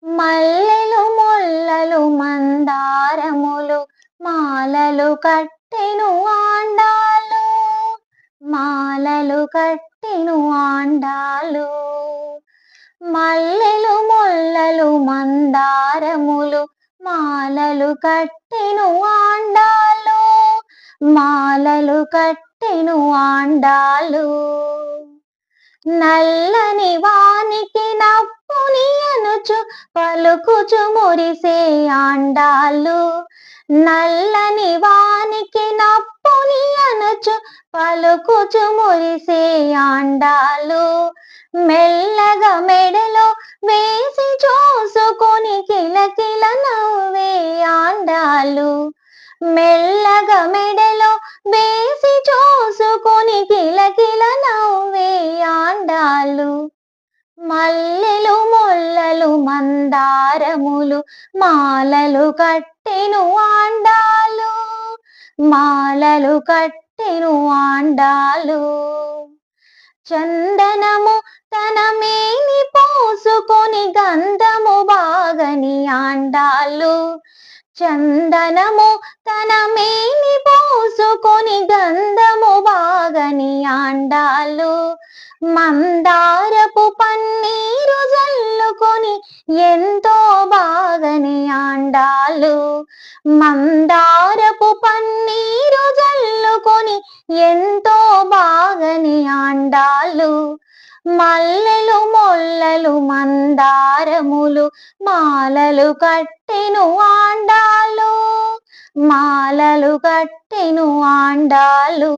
మల్లెలు ముల్లలు మందారములు మాలలు కట్టెను ఆండాలు, మాలలు కట్టెను ఆండాలు. మల్లెలు ముల్లలు మందారములు మాలలు కట్టెను ఆండాలు, మాలలు కట్టెను ఆండాలు. నల్లని వానికి నప్పుని అనుచు పలుకుచు మురిసే ఆండాళ్ళు, నల్లని వానికి నప్పుని అనుచు పలుకుచు మురిసే ఆండాళ్ళు. మెల్లగా మెడలో వేసి చూసుకొని కిలకిల నవ్వే ఆండాళ్ళు, మెల్లగా మెడలో వేసి చూసుకొని కిలకిల నవ్వే ఆండాళ్ళు. మల్లెలు ముల్లలు మందారములు మాలలు కట్టెను ఆండాలు, మాలలు కట్టెను ఆండాలు. చందనము తన మేని పోసుకొని గంధము బాగని ఆండాళ్ళు, చందనము తన మేని పోసుకొని గంధము బాగని ఆండాళ్ళు. మందారపు పన్నీరు జల్లుకొని ఎంతో బాగని ఆండాళ్ళు, మందారపు పన్నీరు జల్లుకొని ఎంతో బాగని ఆండాళ్ళు. మల్లెలు ముల్లలు మందారములు మాలలు కట్టెను ఆండాలు, మాలలు కట్టెను ఆండాలు.